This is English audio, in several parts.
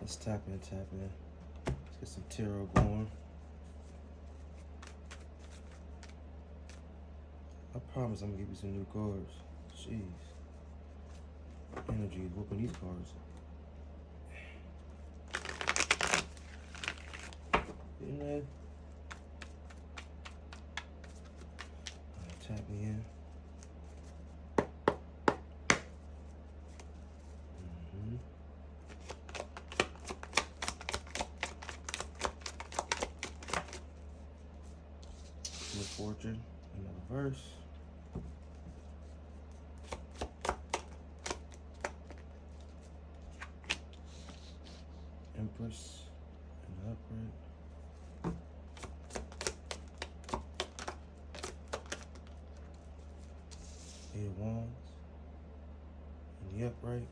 Let's tap in, tap in. Let's get some tarot going. I promise I'm gonna give you some new cards. Jeez. Energy is whooping these cards. Isn't that? Tap me in. Fortune in the reverse. Empress in the upright. Eight of Wands in the upright.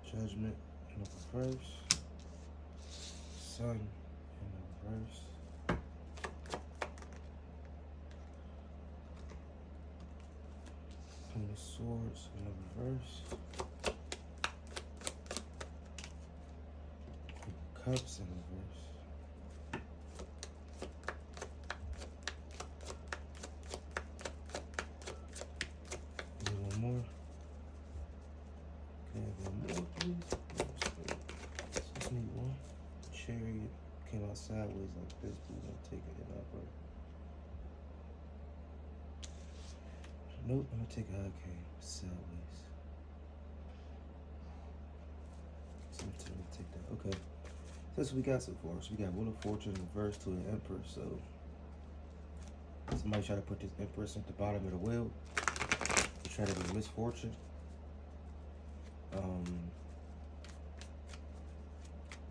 Judgment in the reverse. Sun in the reverse. Queen of Swords in the reverse. Cups in the reverse. Need one more. Okay, one more, please. Just need one. Chariot came out sideways like this. We're gonna take it in upright. Nope, I'm gonna take it. Okay, sideways. So I'm gonna take that. Okay. So that's what we got so far. So we got Wheel of Fortune reversed to an Empress. So somebody try to put this Empress at the bottom of the wheel. They try to be misfortune.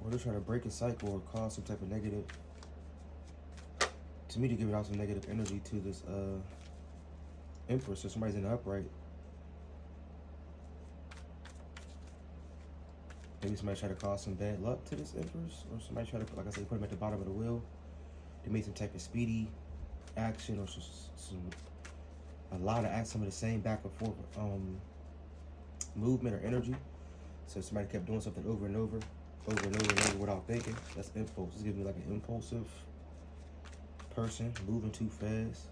Or they're trying to break a cycle or cause some type of negative. To me, to give it out some negative energy to this Empress. So somebody's in the upright. Maybe somebody try to cause some bad luck to this Empress, or somebody try to, like I said, put them at the bottom of the wheel. They made some type of speedy action, or a lot of some of the same back and forth movement or energy. So somebody kept doing something over and over without thinking. That's impulse. It's giving me like an impulsive person moving too fast.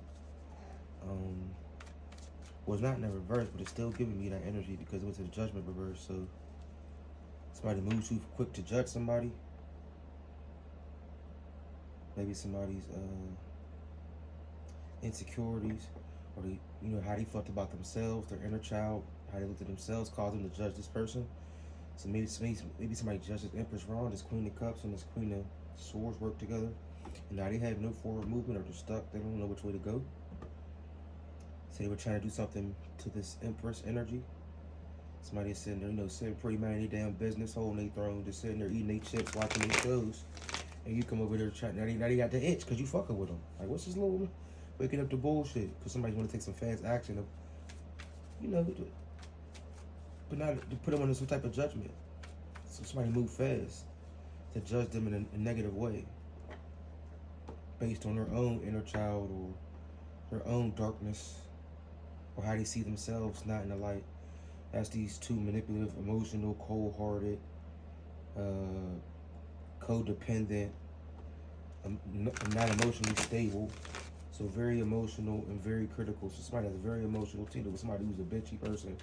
Well, it's not in the reverse, but it's still giving me that energy because it was a Judgment reverse. So somebody moves too quick to judge somebody. Maybe somebody's insecurities, or how they felt about themselves, their inner child, how they looked at themselves, caused them to judge this person. So maybe somebody judged this Empress wrong. This Queen of Cups and this Queen of Swords work together, and now they have no forward movement, or they're stuck. They don't know which way to go. So they were trying to do something to this Empress energy. Somebody is sitting there, sitting pretty minding their damn business, holding their throne, just sitting there eating their chips, watching their shows, and you come over there trying. Now they got the itch because you fucking with them. Like, what's this little waking up to bullshit? Because somebody's want to take some fast action, but not to put them under some type of judgment. So somebody move fast to judge them in a negative way, based on their own inner child or their own darkness, or how they see themselves not in the light. As these two manipulative, emotional, cold-hearted, codependent, not emotionally stable. So very emotional and very critical. So somebody has a very emotional team with somebody who's a bitchy person,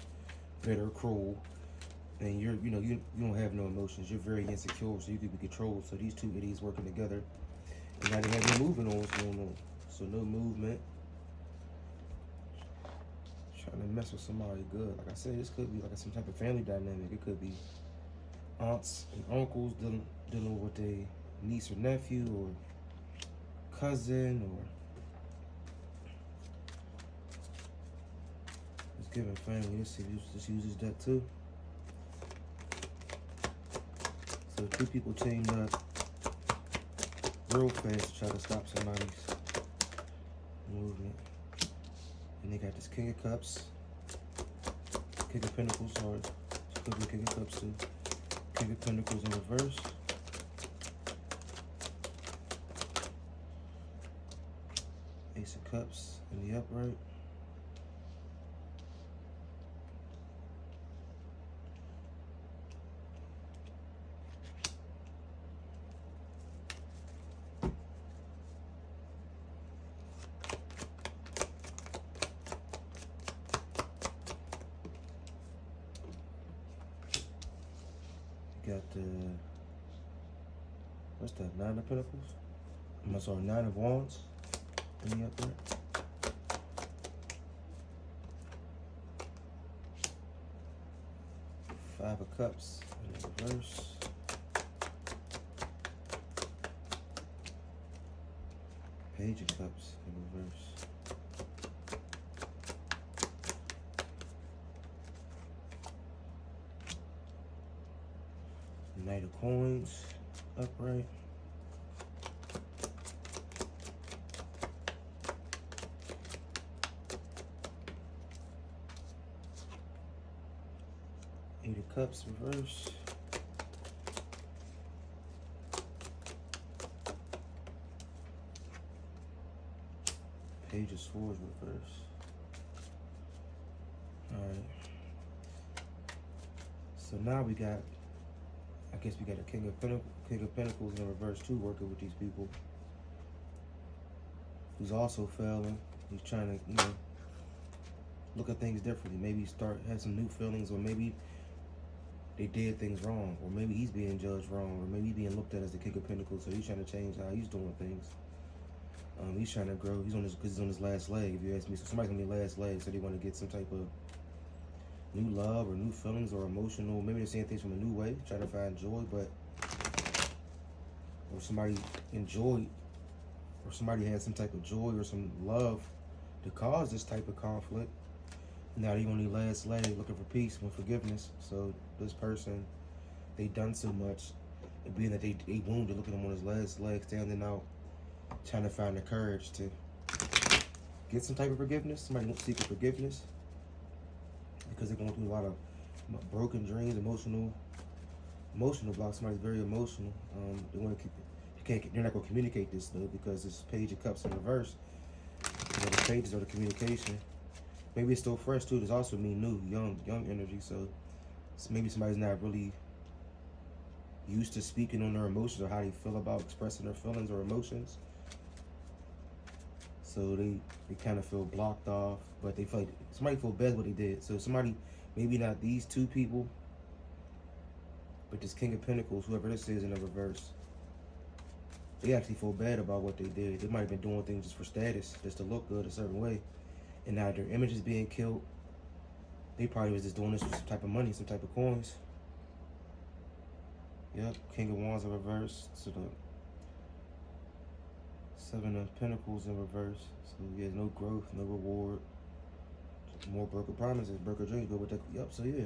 bitter, cruel, and you don't have no emotions. You're very insecure, so you can be controlled. So these two idiots working together, and now they have no movement on what's going on. So no movement. Trying to mess with somebody good. Like I said, this could be like some type of family dynamic. It could be aunts and uncles dealing with a niece or nephew, or cousin, or it's giving family. Let's see if this uses that too. So two people teamed up real fast to try to stop somebody's movement. And they got this King of Cups, King of Pentacles, sorry. It could be King of Cups too. King of Pentacles in reverse. Ace of Cups in the upright. Got the, what's that, Nine of Pentacles? I'm sorry, Nine of Wands in the upright. Five of Cups in the reverse. Page of Cups in reverse. Knight of Coins upright. Eight of Cups reverse. Page of Swords reverse. Alright. So now we got, I guess we got a King of Pentacles in reverse too, working with these people. Who's also failing. He's trying to, look at things differently. Maybe have some new feelings, or maybe they did things wrong, or maybe he's being judged wrong, or maybe he's being looked at as the King of Pentacles, so he's trying to change how he's doing things. He's trying to grow. He's on his last leg, if you ask me. So somebody's on their last leg, so they want to get some type of new love or new feelings or emotional. Maybe they're seeing things from a new way, trying to find joy, but or somebody enjoyed, or somebody had some type of joy or some love to cause this type of conflict. Now they on their last leg looking for peace and forgiveness. So this person, they done so much, and being that they wounded, looking at him on his last leg, standing out, trying to find the courage to get some type of forgiveness. Somebody wants seeking forgiveness because they're going through a lot of broken dreams, emotional blocks. Somebody's very emotional. They want to keep. They're not going to communicate this though, because this Page of Cups in reverse. The pages are the communication. Maybe it's still fresh too. There's also mean new, young energy. So maybe somebody's not really used to speaking on their emotions or how they feel about expressing their feelings or emotions. So they kind of feel blocked off, but they feel like somebody feel bad what they did. So somebody, maybe not these two people, but this King of Pentacles, whoever this is in the reverse, they actually feel bad about what they did. They might have been doing things just for status, just to look good a certain way. And now their image is being killed. They probably was just doing this for some type of money, some type of coins. Yep, King of Wands in reverse. So the Seven of Pentacles in reverse. So yeah, no growth, no reward. More broken promises, broken dreams. Go with that. Yep. So yeah.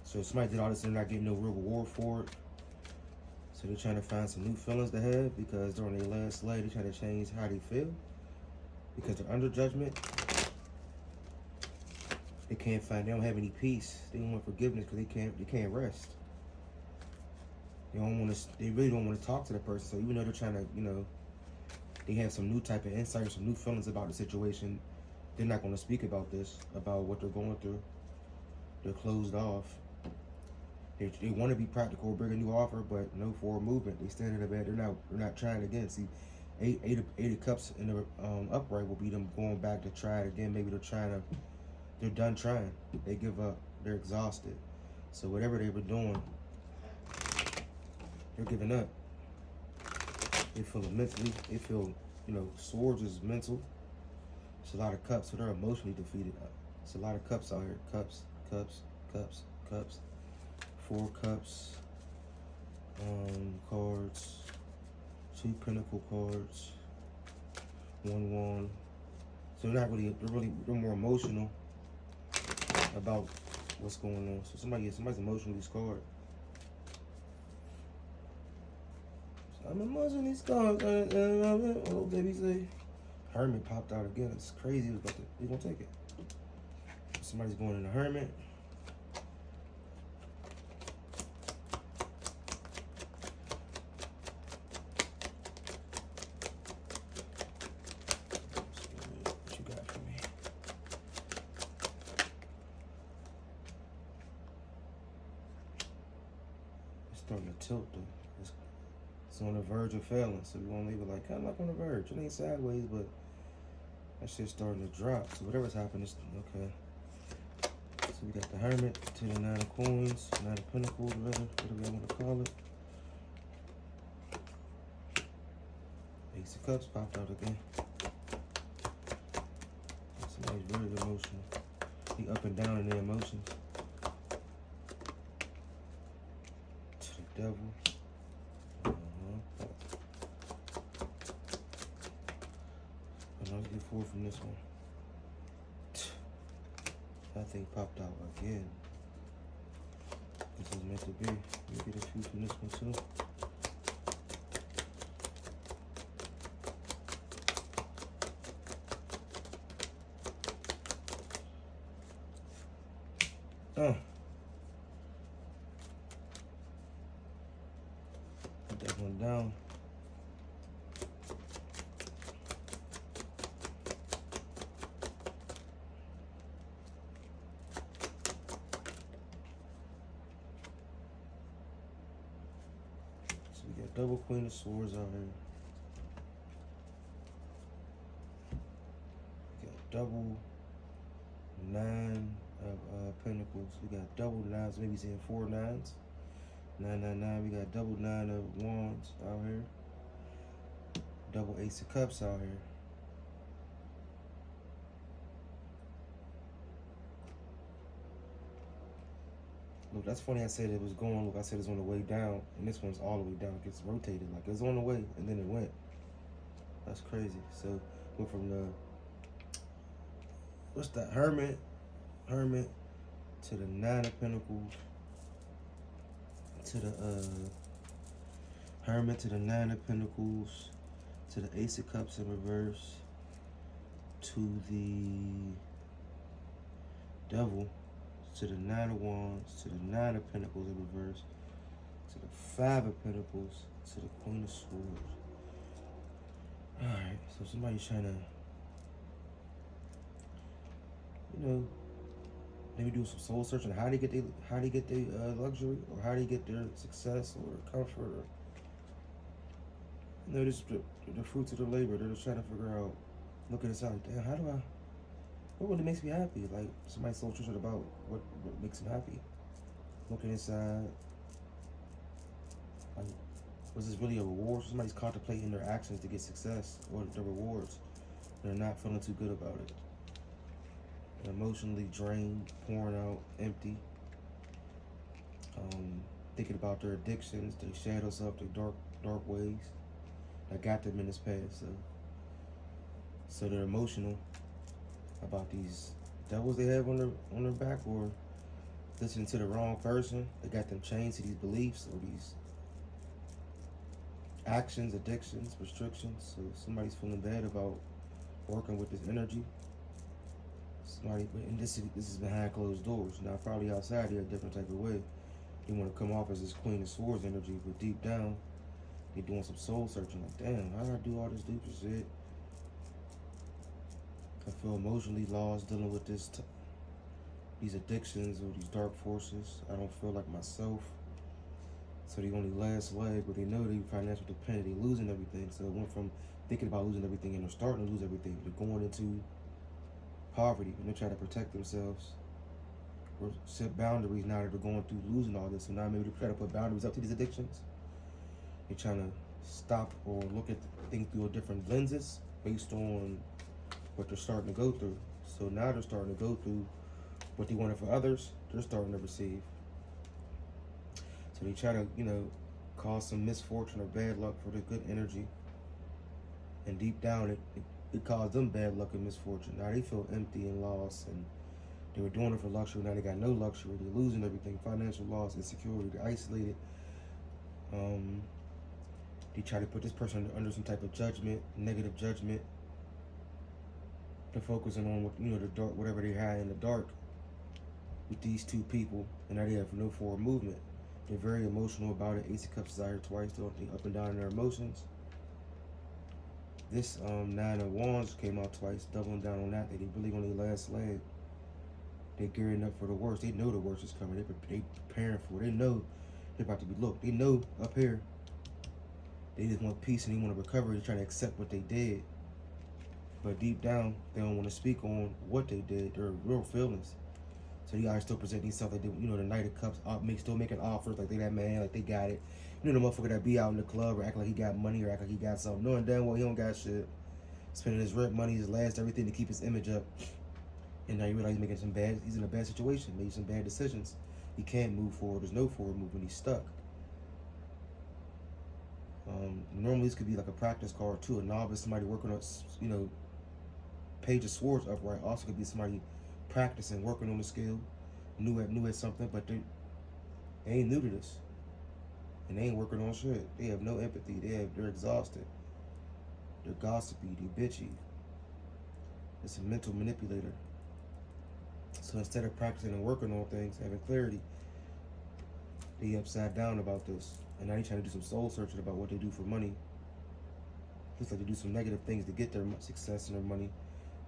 So somebody did all this and they're not getting no real reward for it. So they're trying to find some new feelings to have, because during their last leg, they're trying to change how they feel. Because they're under judgment. They don't have any peace. They don't want forgiveness because they can't rest. They really don't want to talk to the person. So even though they're trying to, they have some new type of insight or some new feelings about the situation, they're not going to speak about this, about what they're going through. They're closed off. They want to be practical, bring a new offer, but no forward movement. They stand in the bed. They're not trying again. See, eight of Cups in the upright will be them going back to try it again. Maybe they're done trying. They give up. They're exhausted. So whatever they were doing, they're giving up. They feel it mentally. They feel, Swords is mental. It's a lot of cups, so they're emotionally defeated. It's a lot of cups out here. Cups, cups, cups, cups. 4 cups. Cards. 2 pentacle cards. 1 wand. So they're more emotional about what's going on. So somebody's emotionally scarred. I'm emotionally scarred. Oh, baby, say. Hermit popped out again. It's crazy. We're gonna take it. Somebody's going in the Hermit. starting to tilt though. It's on the verge of failing, so we want to leave it like kind of like on the verge. It ain't sideways, but that shit's starting to drop. So whatever's happening is okay. So we got the Hermit to the 9 of Coins, 9 of Pentacles, whatever I want to call it. Ace of Cups popped out again. Somebody's very emotional. He up and down in their emotions. To the Devil. Let's get 4 from this one. That thing popped out again. This is meant to be. You get a few from this one too. Put that one down. So we got double Queen of Swords out here. We got double 9 of Pentacles. We got double 9s, maybe saying 4 9s. 999. We got double 9 of Wands out here. Double Ace of Cups out here. Look, that's funny. I said it was going. Look, I said it's on the way down, and this one's all the way down. It gets rotated like it's on the way, and then it went. That's crazy. So went from the what's that? Hermit to the 9 of Pentacles. To the Hermit to the 9 of Pentacles, to the Ace of Cups in reverse, to the Devil, to the 9 of Wands, to the 9 of Pentacles in reverse, to the 5 of Pentacles, to the Queen of Swords. Alright, so somebody's trying to, maybe do some soul searching. How they get their luxury, or how they get their success or comfort, or just the fruits of their labor. They're just trying to figure out, look at this out. Damn, what really makes me happy? Like somebody soul searching about what makes them happy. Looking inside, like was this really a reward? Somebody's contemplating their actions to get success or the rewards. They're not feeling too good about it. Emotionally drained, pouring out, empty, thinking about their addictions, their shadow self, their dark ways that got them in this past. So they're emotional about these devils they have on their back, or listening to the wrong person. They got them chained to these beliefs or these actions, addictions, restrictions. So somebody's feeling bad about working with this energy. Somebody, and this is behind closed doors. Now, probably outside, they're a different type of way. They want to come off as this Queen of Swords energy, but deep down, they're doing some soul searching. Like, damn, how did I do all this deeper shit? I feel emotionally lost dealing with these addictions or these dark forces. I don't feel like myself. So the only last leg, but they know they're financially dependent. They're losing everything. So it went from thinking about losing everything and they're starting to lose everything. They're going into poverty, and they're trying to protect themselves or set boundaries now that they're going through losing all this. So now maybe they're trying to put boundaries up to these addictions. They're trying to stop or look at things through different lenses based on what they're starting to go through. So now they're starting to go through what they wanted for others, they're starting to receive. So they try to, cause some misfortune or bad luck for the good energy. And deep down, it caused them bad luck and misfortune. Now they feel empty and lost, and they were doing it for luxury. Now they got no luxury. They're losing everything: financial loss, insecurity. They're isolated. They try to put this person under some type of judgment, negative judgment. They're focusing on the dark, whatever they had in the dark with these two people, and now they have no forward movement. They're very emotional about it. Ace of Cups is out here twice. They're up and down in their emotions. This 9 of Wands came out twice, doubling down on that. They really on their last leg. They're gearing up for the worst. They know the worst is coming. They preparing for it. They know They're about to be looked. They know up here. They just want peace and they want to recover. They're trying to accept what they did. But deep down, they don't want to speak on what they did, their real feelings. So you guys still present themselves like they, the Knight of Cups, still making offers like they that man, like they got it. The motherfucker that be out in the club or act like he got money or act like he got something, knowing damn well he don't got shit. Spending his rent money, his last everything to keep his image up. And now you realize he's in a bad situation, made some bad decisions. He can't move forward. There's no forward movement. He's stuck. Normally this could be like a practice card too. A novice, somebody working on, Page of Swords upright. Also could be somebody practicing, working on the skill, new at something, but they ain't new to this. And they ain't working on shit. They have no empathy. They're exhausted. They're gossipy. They're bitchy. It's a mental manipulator. So instead of practicing and working on things, having clarity, they upside down about this. And now they trying to do some soul searching about what they do for money. Looks like they do some negative things to get their success and their money,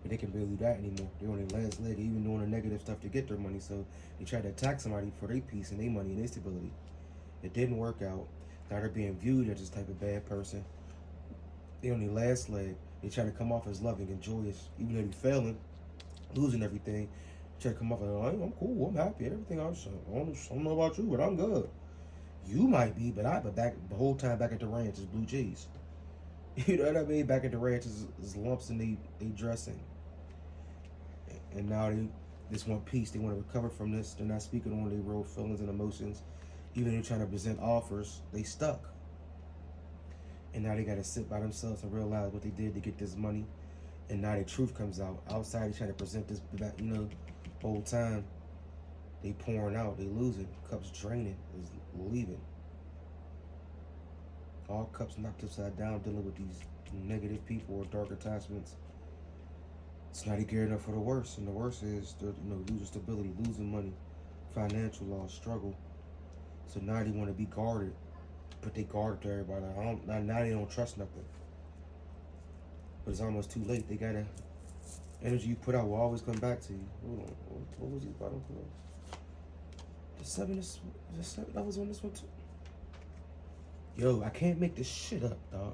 but they can barely do that anymore. They're on their last leg, even doing the negative stuff to get their money. So they try to attack somebody for their peace and their money and their stability. It didn't work out. Now they're being viewed as this type of bad person. They're on their last leg. They try to come off as loving and joyous, even though they're failing, losing everything. Try to come off like, I'm cool, I'm happy, everything. I don't know about you, but I'm good. You might be, but back the whole time back at the ranch is blue cheese. You know what I mean? Back at the ranch is lumps in they dressing. And now they just want peace. They want to recover from this. They're not speaking on their real feelings and emotions. Even they're trying to present offers, they stuck. And now they got to sit by themselves and realize what they did to get this money. And now the truth comes out. Outside, they try to present this, whole time. They pouring out, they losing. Cups draining, is leaving. All cups knocked upside down, dealing with these negative people or dark attachments. It's not gearing up for the worst, and the worst is they're losing stability, losing money, financial loss, struggle. So now they want to be guarded, but they guarded to everybody. Now they don't trust nothing. But it's almost too late. They gotta energy you put out will always come back to you. Hold on, what was these bottom clothes? The seven that was on this one too. Yo, I can't make this shit up, dog.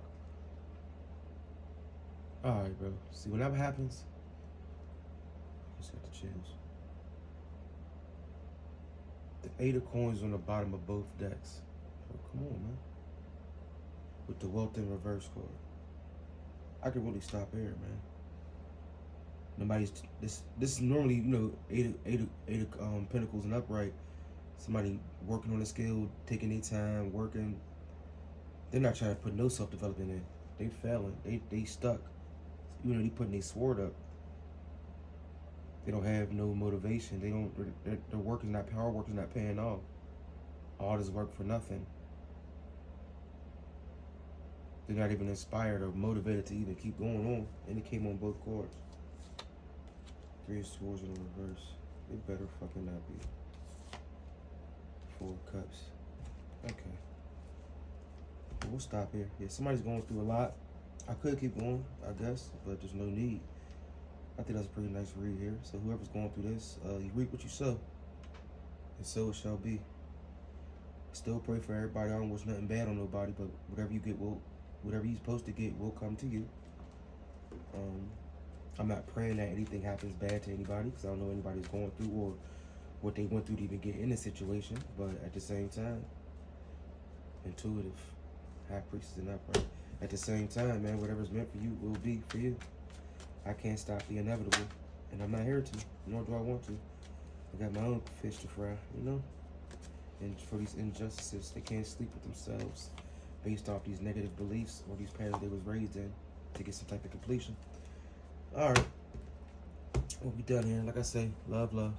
Alright, bro. See, whenever happens, I just got the chills. The 8 of coins on the bottom of both decks. Oh, come on, man. With the wealth in reverse card. I could really stop here, man. This is normally, eight of pentacles and upright. Somebody working on the skill, taking their time, working. They're not trying to put no self-development in. They failing. They stuck. Even though they putting their sword up, they don't have no motivation. Their work is not, power work is not paying off. All this work for nothing. They're not even inspired or motivated to even keep going on. And it came on both cards. 3 of Swords in reverse. It better fucking not be. 4 of Cups. Okay. We'll stop here. Yeah, somebody's going through a lot. I could keep going, I guess, but there's no need. I think that's a pretty nice read here. So whoever's going through this, you reap what you sow. And so it shall be. Still pray for everybody. I don't wish nothing bad on nobody, but whatever you get whatever you're supposed to get will come to you. I'm not praying that anything happens bad to anybody, because I don't know anybody's going through or what they went through to even get in this situation. But at the same time, intuitive, high priestess and upright. At the same time, man, whatever's meant for you will be for you. I can't stop the inevitable, and I'm not here to, nor do I want to. I got my own fish to fry, And for these injustices, they can't sleep with themselves based off these negative beliefs or these patterns they was raised in to get some type of completion. All right, we'll be done here. Like I say, love, love.